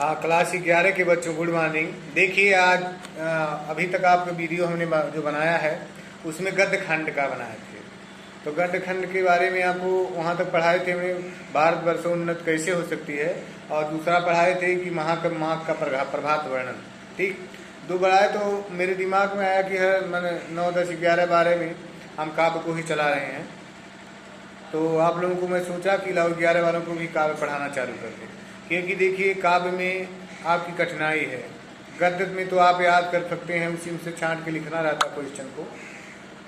हाँ, क्लास 11 के बच्चों गुड मॉर्निंग। देखिए आज अभी तक आपका वीडियो हमने जो बनाया है उसमें गद्य खंड का बनाए थे। तो गद्य खंड के बारे में आपको वहाँ तक पढ़ाए थे हमने, भारतवर्षोन्नत कैसे हो सकती है, और दूसरा पढ़ाए थे कि माँ का प्रभात वर्णन। ठीक, दो पढ़ाए तो मेरे दिमाग में आया कि हर मैंने 9, 10, 11, 12 में हम काव्य को ही चला रहे हैं। तो आप लोगों को मैं सोचा कि लाओ 11 वालों को भी काव्य पढ़ाना चालू कर दें, क्योंकि देखिए काव्य में आपकी कठिनाई है। गद्य में तो आप याद कर सकते हैं, उसी से छांट के लिखना रहता क्वेश्चन को,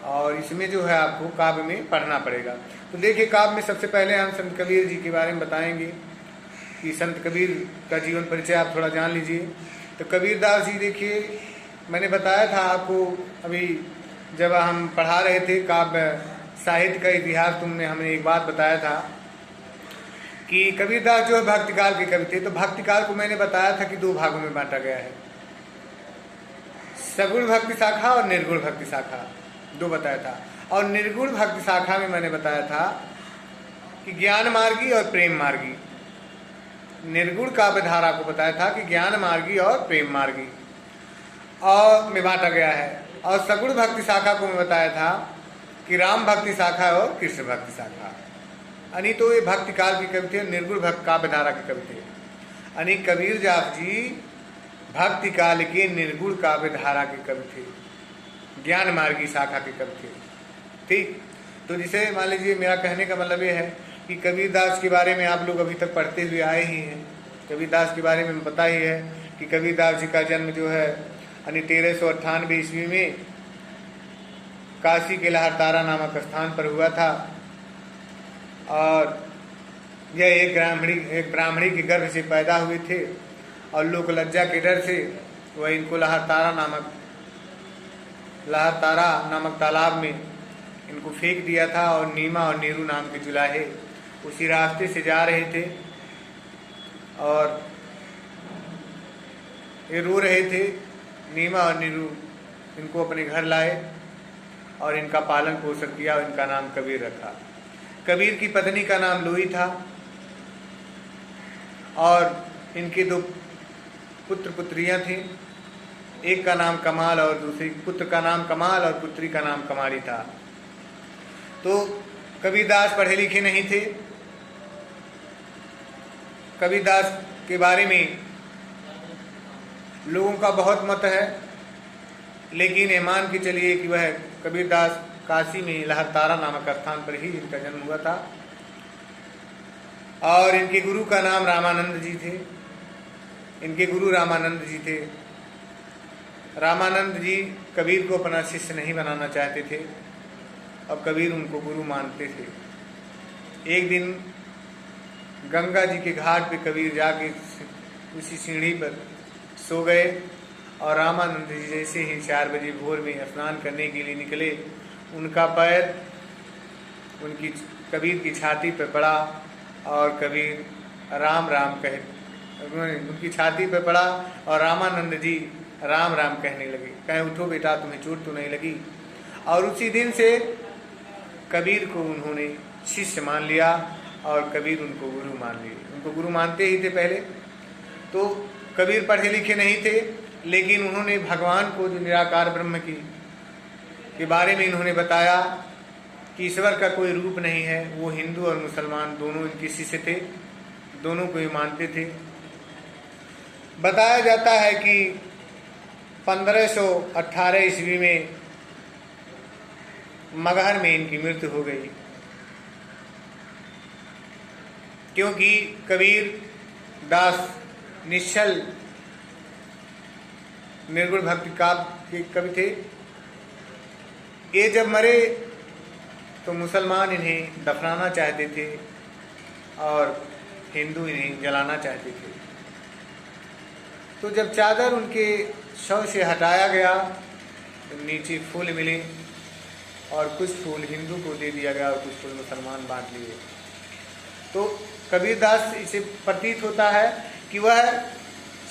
और इसमें जो है आपको काव्य में पढ़ना पड़ेगा। तो देखिए काव्य में सबसे पहले हम संत कबीर जी के बारे में बताएंगे कि संत कबीर का जीवन परिचय आप थोड़ा जान लीजिए। तो कबीरदास जी, देखिए मैंने बताया था आपको अभी जब हम पढ़ा रहे थे काव्य साहित्य का इतिहास, तुमने हमने एक बात बताया था कि कबीरदास जो है भक्तिकाल के कवि थे। तो भक्तिकाल को मैंने बताया था कि 2 भागों में बांटा गया है, सगुण भक्ति शाखा और निर्गुण भक्ति शाखा, 2 बताया था। और निर्गुण भक्ति शाखा में मैंने बताया था कि ज्ञान मार्गी और प्रेम मार्गी। निर्गुण काव्य धारा को बताया था कि ज्ञान मार्गी और प्रेम मार्गी और में बांटा गया है। और सगुण भक्ति शाखा को मैं बताया था कि राम भक्ति शाखा और कृष्ण भक्ति शाखा। यानी तो ये भक्ति काल के कवि थे, निर्गुण भक्ति काव्य धारा के कवि थे। यानी कबीरदास जी भक्ति काल के निर्गुण काव्य धारा के कवि थे, ज्ञान मार्गी शाखा के कवि थे। ठीक, तो जिसे मान लीजिए मेरा कहने का मतलब ये है कि कबीरदास के बारे में आप लोग अभी तक पढ़ते हुए आए ही हैं। कबीरदास के बारे में पता ही है कि कबीरदास जी का जन्म जो है यानी 1398 ईस्वी में काशी के लहरतारा नामक स्थान पर हुआ था। और यह एक ब्राह्मणी के गर्भ से पैदा हुए थे, और लोक लज्जा के डर से वह इनको लहरतारा नामक तालाब में इनको फेंक दिया था। और नीमा और नीरू नाम के जुलाहे उसी रास्ते से जा रहे थे और ये रो रहे थे। नीमा और नीरू इनको अपने घर लाए और इनका पालन पोषण किया और इनका नाम कबीर रखा। कबीर की पत्नी का नाम लोई था और इनके 2 पुत्र पुत्रियां थीं। एक का नाम कमाल और दूसरी पुत्र का नाम कमाल और पुत्री का नाम कमारी था। तो कबीरदास पढ़े लिखे नहीं थे। कबीरदास के बारे में लोगों का बहुत मत है, लेकिन ये मान के चलिए कि वह कबीरदास काशी में लहरतारा नामक स्थान पर ही इनका जन्म हुआ था। और इनके गुरु का नाम रामानंद जी थे। इनके गुरु रामानंद जी थे। रामानंद जी कबीर को अपना शिष्य नहीं बनाना चाहते थे और कबीर उनको गुरु मानते थे। एक दिन गंगा जी के घाट पे कबीर जाके उसी सीढ़ी पर सो गए, और रामानंद जी जैसे ही 4 बजे भोर में स्नान करने के लिए निकले, उनका पैर उनकी कबीर की छाती पर पड़ा और कबीर राम राम कहे, उनकी छाती पर पड़ा और रामानंद जी राम राम कहने लगे। कहे उठो बेटा, तुम्हें चोट तो नहीं लगी। और उसी दिन से कबीर को उन्होंने शिष्य मान लिया और कबीर उनको गुरु मान लिए। उनको गुरु मानते ही थे पहले। तो कबीर पढ़े लिखे नहीं थे, लेकिन उन्होंने भगवान को, जो निराकार ब्रह्म के बारे में इन्होंने बताया कि ईश्वर का कोई रूप नहीं है। वो हिंदू और मुसलमान दोनों इनके शिष्य थे, दोनों को ये मानते थे। बताया जाता है कि 1518 ईस्वी में मगहर में इनकी मृत्यु हो गई, क्योंकि कबीर दास निश्चल निर्गुण भक्ति काव्य के कवि थे। ये जब मरे तो मुसलमान इन्हें दफनाना चाहते थे और हिंदू इन्हें जलाना चाहते थे। तो जब चादर उनके शव से हटाया गया तो नीचे फूल मिले, और कुछ फूल हिंदू को दे दिया गया और कुछ फूल मुसलमान बांट लिए। तो कबीरदास इसे प्रतीत होता है कि वह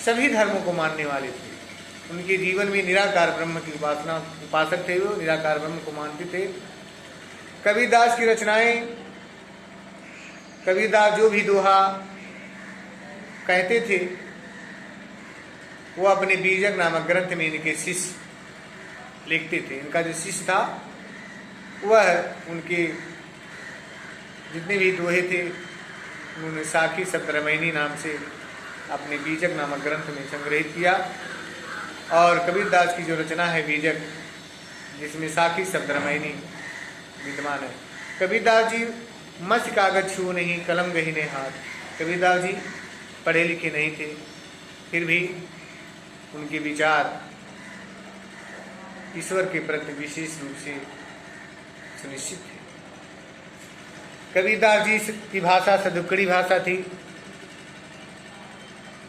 सभी धर्मों को मानने वाले थे। उनके जीवन में निराकार ब्रह्म की उपासक थे, वो निराकार ब्रह्म को मानते थे। कबीरदास की रचनाएं, कबीरदास जो भी दोहा कहते थे वो अपने बीजक नामक ग्रंथ में इनके शिष्य लिखते थे। इनका जो शिष्य था वह उनके जितने भी दोहे थे उन्होंने साखी सप्तरामायणी नाम से अपने बीजक नामक ग्रंथ में संग्रहित किया। और कबीरदास की जो रचना है बीजक, जिसमें साखी सप्तरामायणी विद्यमान है। कबीरदास जी मत्स्य कागज छू नहीं कलम गहीने हाथ। कबीरदास जी पढ़े लिखे नहीं थे, फिर भी उनके विचार ईश्वर के प्रति विशेष रूप से सुनिश्चित थे। कबीरदास जी की भाषा सदुक्कड़ी भाषा थी।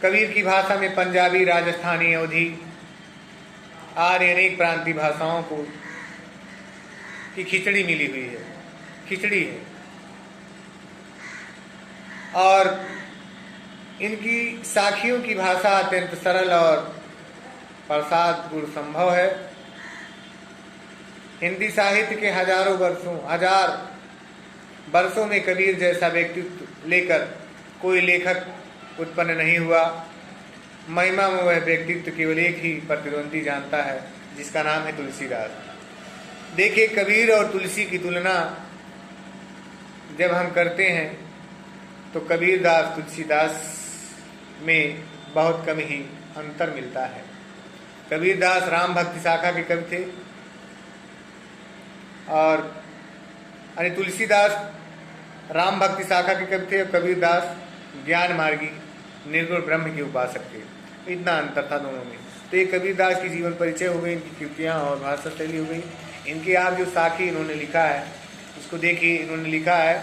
कबीर की भाषा में पंजाबी, राजस्थानी, अवधी आर्य अनेक प्रांतीय भाषाओं को की खिचड़ी मिली हुई है, खिचड़ी है। और इनकी साखियों की भाषा अत्यंत सरल और प्रसाद गुण संभव है। हिंदी साहित्य के हजार वर्षों में कबीर जैसा व्यक्तित्व लेकर कोई लेखक उत्पन्न नहीं हुआ। महिमा में वह व्यक्तित्व केवल एक ही प्रतिद्वंदी जानता है, जिसका नाम है तुलसीदास। देखिए, कबीर और तुलसी की तुलना जब हम करते हैं तो कबीरदास तुलसीदास में बहुत कम ही अंतर मिलता है। कबीरदास राम भक्ति शाखा के कवि थे और तुलसीदास राम भक्ति शाखा के कवि थे और कबीरदास ज्ञान मार्गी निर्गुण ब्रह्म के उपासक थे। इतना अंतर था दोनों में। तो ये कबीरदास की जीवन परिचय हो गई, इनकी कृतियाँ और भाषा शैली हो गई। इनके आप जो साखी इन्होंने लिखा है उसको देखिए। इन्होंने लिखा है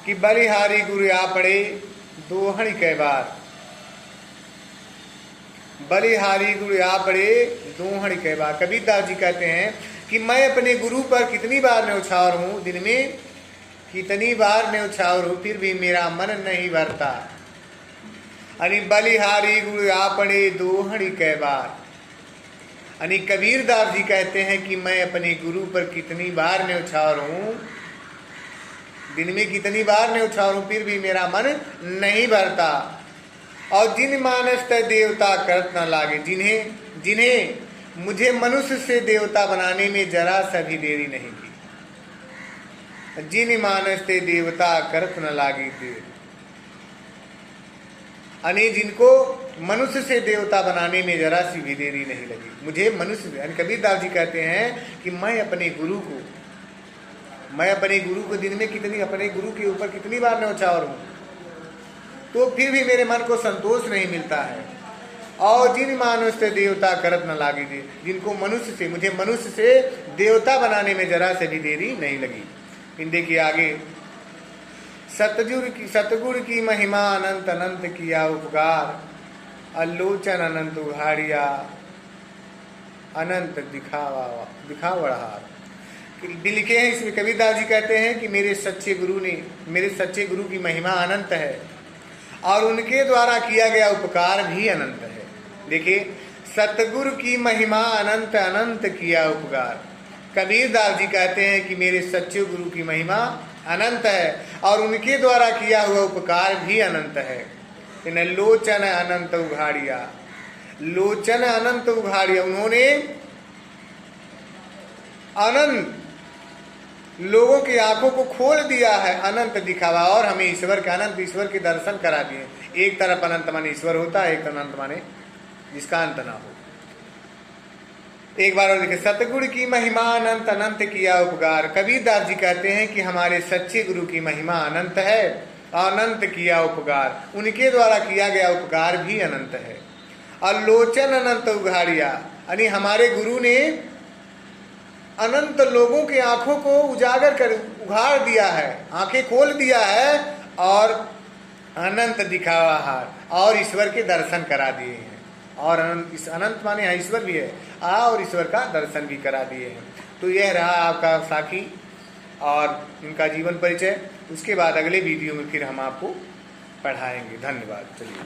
कि बलिहारी गुरु आ पड़े दोहण कै बार। बलिहारी गुरु आ पड़े दोहण कै बार। कबीरदास जी कहते हैं कि मैं अपने गुरु पर कितनी बार न्यौछावर हूँ, दिन में कितनी बार न्यौछावर हूँ, फिर भी मेरा मन नहीं भरता। अनि बलिहारी गुरु आ पड़े दोहण कै बार। अनि कबीरदास जी कहते हैं कि मैं अपने गुरु पर कितनी बार न्यौछावर हूँ, दिन में कितनी बार न्यौछावर हूँ, फिर भी मेरा मन नहीं भरता। और जिन मानस तय देवता करत न लागे, जिन्हें मुझे मनुष्य से देवता बनाने में जरा सा भी देरी नहीं की। जिन मानस तय देवता करत न लागे देर, यानी जिनको मनुष्य से देवता बनाने में जरा सी भी देरी नहीं लगी, मुझे मनुष्य। यानी कबीरदास जी कहते हैं कि मैं अपने गुरु को दिन में अपने गुरु के ऊपर कितनी बार न्यौछावर हूँ, तो फिर भी मेरे मन को संतोष नहीं मिलता है। और जिन मानुष से देवता करत न लागी दे, जिनको मुझे मनुष्य से देवता बनाने में जरा से भी देरी नहीं लगी। इन देखिए आगे, सतगुरु की महिमा अनंत अनंत किया उपकार, अलोचन अनंत उघाड़िया अनंत दिखावड़हार। लिखे हैं इसमें, कबीरदास जी कहते हैं कि मेरे सच्चे गुरु की महिमा अनंत है और उनके द्वारा किया गया उपकार भी अनंत है। देखिए, सतगुरु की महिमा अनंत अनंत किया उपकार। कबीरदास जी कहते हैं कि मेरे सच्चे गुरु की महिमा अनंत है और उनके द्वारा किया हुआ उपकार भी अनंत है। लोचन अनंत उघाड़िया, लोचन अनंत उघाड़िया, उन्होंने अनंत लोगों की आंखों को खोल दिया है, अनंत दिखावा, और हमें ईश्वर के दर्शन करा दिए। एक तरफ अनंत माने ईश्वर होता है, एक तरफ अनंत माने जिसका अंत ना हो। एक बार और देखिए, सतगुरु की महिमा अनंत अनंत किया उपकार। कबीरदास जी कहते हैं कि हमारे सच्चे गुरु की महिमा अनंत है, अनंत किया उपकार, उनके द्वारा किया गया उपकार भी अनंत है। और लोचन अनंत उघाड़िया, यानी हमारे गुरु ने अनंत लोगों की आंखों को उजागर कर उघाड़ दिया है, आंखें खोल दिया है, और अनंत दिखावा हार, और ईश्वर के दर्शन करा दिए हैं। और इस अनंत माने यहाँ ईश्वर भी है, और ईश्वर का दर्शन भी करा दिए हैं। तो यह रहा आपका साखी और इनका जीवन परिचय। उसके बाद अगले वीडियो में फिर हम आपको पढ़ाएंगे। धन्यवाद। चलिए।